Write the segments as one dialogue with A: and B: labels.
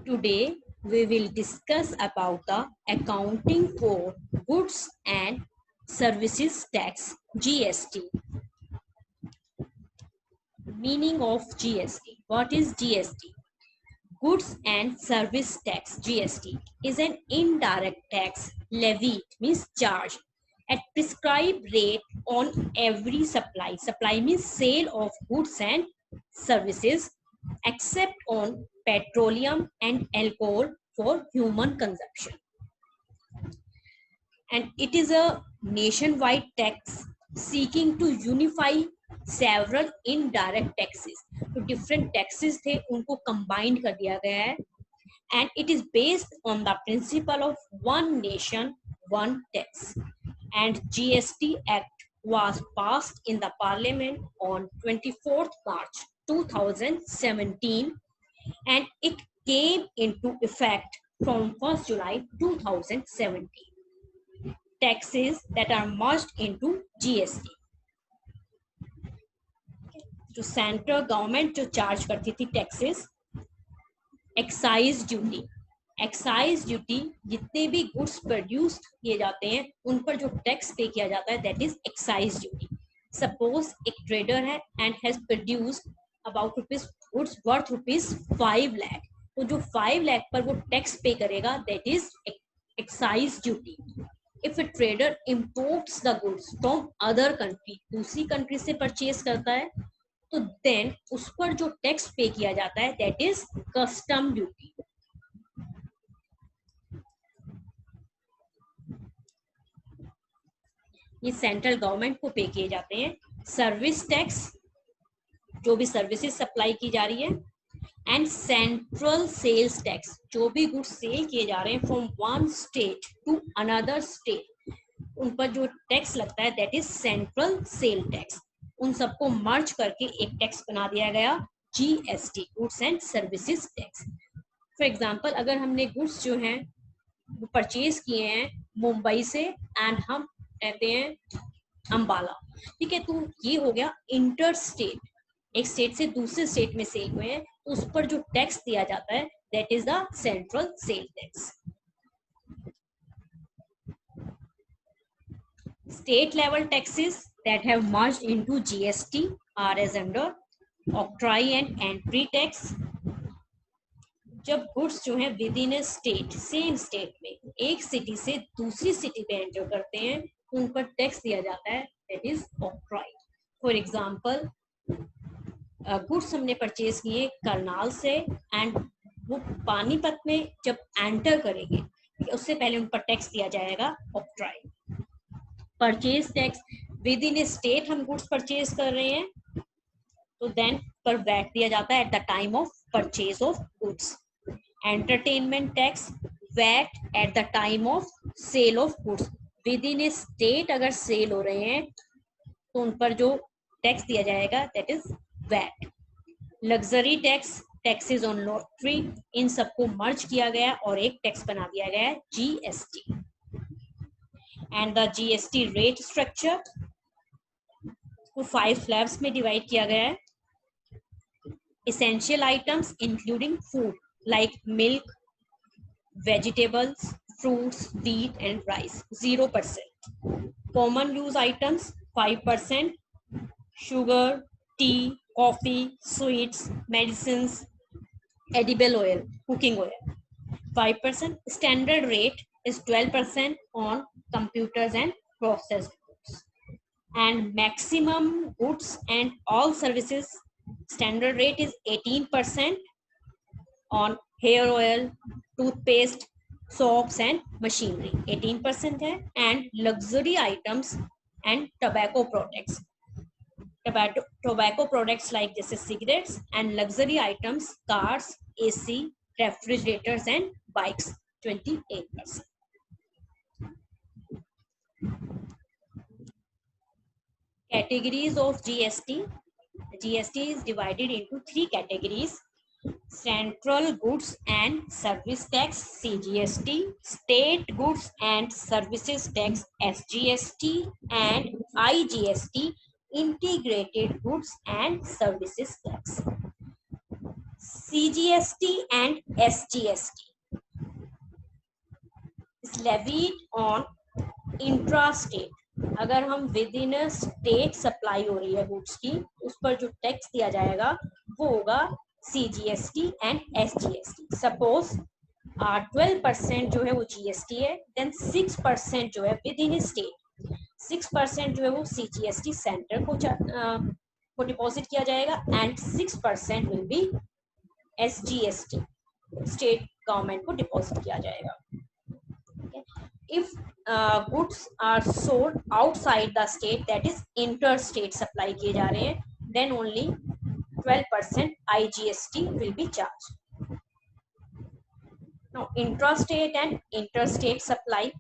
A: Today we will discuss about the accounting for goods and services tax GST. Meaning of GST. What is GST? Goods and service tax GST is an indirect tax levied, means charge at prescribed rate on every supply. Supply means sale of goods and services except on petroleum and alcohol for human consumption. And it is a nationwide tax seeking to unify several indirect taxes. तो different taxes थे उनको combined कर दिया गया है, and it is based on the principle of one nation one tax. And GST Act was passed in the Parliament on 24th March 2017, and it came into effect from 1st July 2017. Taxes that are merged into GST. जो central government जो charge करती थी taxes, excise duty. Excise duty जितने भी goods produce किए जाते हैं उन पर जो टैक्स पे किया जाता है that is excise duty. Suppose एक ट्रेडर है and has produced about goods worth ₹5 lakh, तो जो 5 लाख पर वो टैक्स पे करेगा that is excise duty. If a trader imports the goods from other country, दूसरी कंट्री से परचेज करता है, तो देन उस पर जो टैक्स पे किया जाता है दैट इज कस्टम ड्यूटी. ये सेंट्रल गवर्नमेंट को पे किए जाते हैं. सर्विस टैक्स, जो भी सर्विसेज सप्लाई की जा रही है, एंड सेंट्रल सेल्स टैक्स, जो भी गुड्स सेल किए जा रहे हैं from one state to another state, उन पर जो टैक्स लगता है that is central sale tax. उन सबको मर्ज करके एक टैक्स बना दिया गया GST, goods and services tax. For example, अगर हमने गुड्स जो हैं वो परचेज किए हैं मुंबई से एंड हम रहते हैं अंबाला, ठीक है, तो ये हो गया इंटर स्टेट, एक स्टेट से दूसरे स्टेट में सेल हुए हैं, तो उस पर जो टैक्स दिया जाता है that is the central sale tax. State level taxes that have merged into GST are as under octroi and entry tax. जब गुड्स जो है with in a state, same state में एक सिटी से दूसरी सिटी में एंटर करते हैं तो उन पर टैक्स दिया जाता है that is octroi. For example, goods हमने परचेज किए करनाल से एंड वो पानीपत में जब एंटर करेंगे उससे पहले उन पर टैक्स दिया जाएगा octroi. Purchase tax, with in a state हम गुड्स परचेज कर रहे हैं तो देन पर वैट दिया जाता है at the time of purchase of goods. Entertainment tax, VAT at the time of sale of goods. Within a state अगर सेल हो रहे हैं तो उन पर जो टैक्स दिया जाएगा that is VAT. Luxury tax, taxes on lottery, इन सबको मर्ज किया गया और एक टैक्स बना दिया गया है GST. And the GST rate structure को 5 स्लैब्स में डिवाइड किया गया है. essential items including food like milk, vegetables, fruits, wheat and rice 0%. Common use items 5%. Sugar, tea, coffee, sweets, medicines, edible oil, cooking oil 5%. Standard rate is 12% on computers and processed goods. And maximum goods and all services standard rate is 18% on hair oil, toothpaste, soaps and machinery 18% है. And luxury items and tobacco products, tobacco products like जैसे cigarettes, and luxury items cars, AC, refrigerators and bikes 28%. Categories of GST. GST is divided into 3 categories: Central Goods and Service Tax (CGST), State Goods and Services Tax (SGST), and IGST, Integrated Goods and Services Tax. CGST and SGST is levied on intrastate. अगर हम with in state supply हो रही है goods की, उस पर जो tax दिया जाएगा वो होगा CGST एंड SGST. सपोज 12% जो है वो GST है, देन 6% जो है विद इन स्टेट, 6% जो है वो CGST सेंटर को डिपॉजिट किया जाएगा and 6% will be SGST state government को डिपॉजिट किया जाएगा. If goods are sold outside the state, that is interstate supply किए जा रहे हैं, then only 12% IGST will be charged. Now intrastate and interstate supply,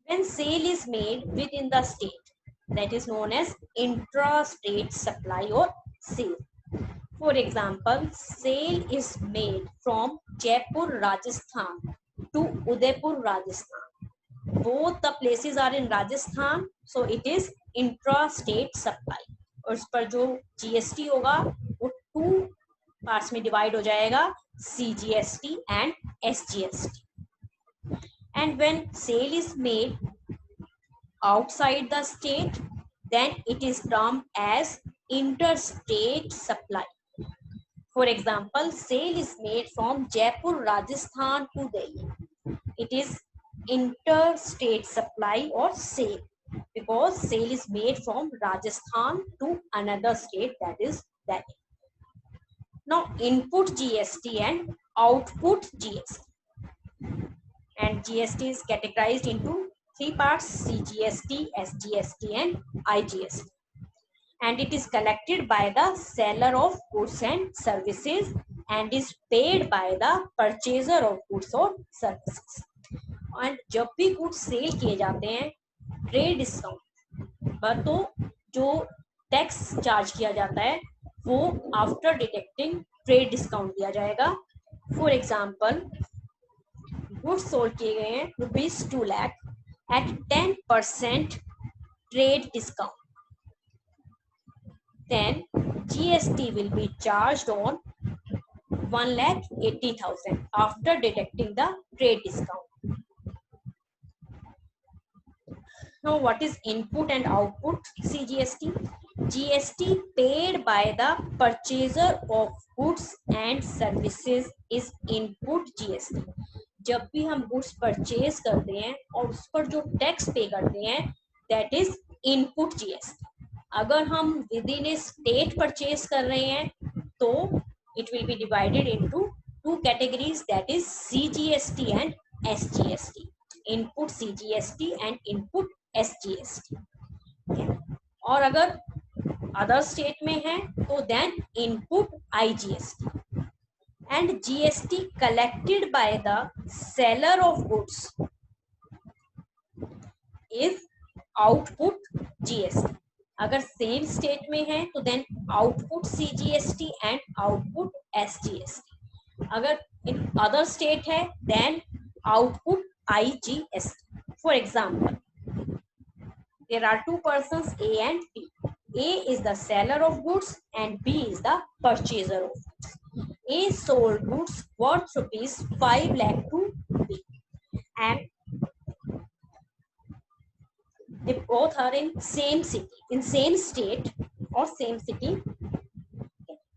A: when sale is made within the state, that is known as intrastate supply or sale. For example, sale is made from Jaipur, Rajasthan to Udaipur, Rajasthan. Both the places are in Rajasthan, so it is intra-state supply. और उस पर जो GST होगा वो 2 parts में divide हो जाएगा, CGST and SGST. And when sale is made outside the state, then it is termed as interstate supply. For example, sale is made from Jaipur, Rajasthan to Delhi. It is interstate supply or sale because sale is made from Rajasthan to another state, that is Delhi. Now input GST and output GST, and GST is categorized into 3 parts: CGST, SGST and IGST, and it is collected by the seller of goods and services and is paid by the purchaser of goods or services. And जब भी goods sale किए जाते हैं trade discount पर, तो जो tax charge किया जाता है वो आफ्टर डिडक्टिंग ट्रेड डिस्काउंट दिया जाएगा. फॉर एग्जांपल, गुड्स सोल्ड किए गए हैं ₹2 lakh at 10% trade discount, then GST will be charged on 1,80,000 after deducting the trade discount. Now what is input and output CGST? GST paid by the purchaser of goods and services is input GST. जब भी हम goods purchase करते हैं और उस पर जो tax पे करते हैं, दैट इज इनपुट GST. अगर हम within a state purchase कर रहे हैं तो it will be divided into 2 categories, that is CGST and SGST. Input CGST and input SGST. और अगर अदर स्टेट में है तो then input IGST. and GST collected by the seller of goods is output GST. अगर same state में है तो then output CGST and output SGST. अगर इन अदर स्टेट है then output IGST. For example, there are 2 persons A and B. A is the seller of goods and B is the purchaser of goods. A sold goods worth ₹5 lakh to B, and they both are in same city, in same state or same city.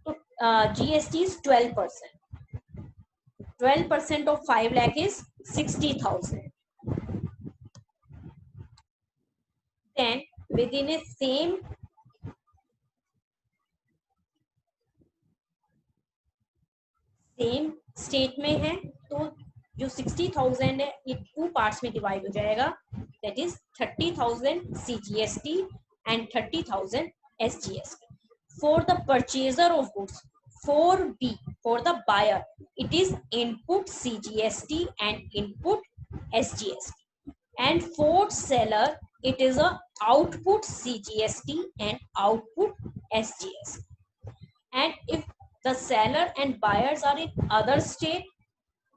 A: So GST is 12%. 12% of 5 lakh is 60,000. Then within a same state में है तो जो 60,000 है ये 2 parts में divide हो जाएगा, that is 30,000 CGST and 30,000 SGST. For the purchaser of goods, for B, for the buyer, it is input CGST and input SGST. And for seller, it is a output CGST and output SGST. And if the seller and buyers are in other state,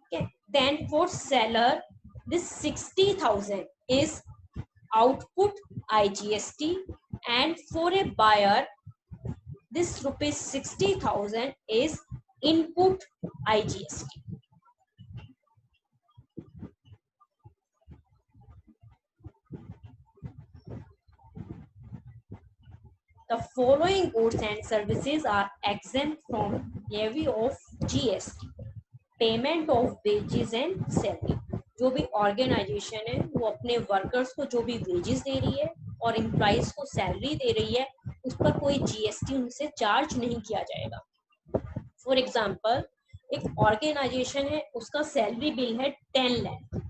A: okay, then for seller, this 60,000 is output IGST, and for a buyer, this rupees 60,000 is input IGST. The following goods and services are exempt from levy of GST. Payment of wages and salary. जो भी organisation है वो अपने workers को जो भी wages दे रही है और एम्प्लॉइज को सैलरी दे रही है, उस पर कोई GST उनसे चार्ज नहीं किया जाएगा. फॉर एग्जाम्पल, एक ऑर्गेनाइजेशन है, उसका सैलरी बिल है 10 लाख,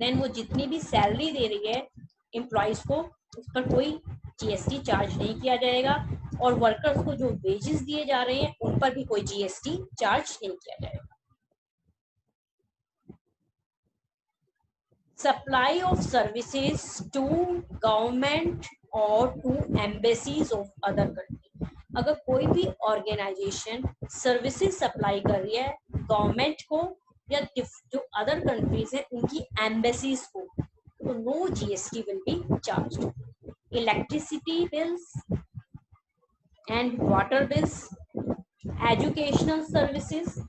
A: देन वो जितनी भी सैलरी दे रही है एम्प्लॉइज को, उस पर कोई GST चार्ज नहीं किया जाएगा, और वर्कर्स को जो वेजेस दिए जा रहे हैं उन पर भी कोई GST चार्ज नहीं किया जाएगा. Supply of services to government or to embassies of other country. अगर कोई भी ऑर्गेनाइजेशन सर्विसेज सप्लाई कर रही है गवर्नमेंट को या जो अदर कंट्रीज है उनकी एम्बेसीज को, तो no GST will be charged. Electricity bills and water bills, educational services,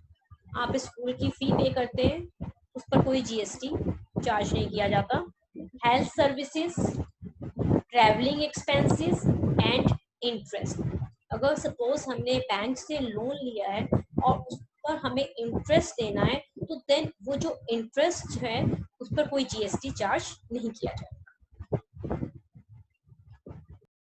A: आप स्कूल की फी पे करते हैं, उस पर कोई GST चार्ज नहीं किया जाता. Health services, travelling expenses and interest. अगर सपोज हमने बैंक से लोन लिया है और उस पर हमें इंटरेस्ट देना है, तो देन वो जो इंटरेस्ट है उस पर कोई GST चार्ज नहीं किया जाएगा.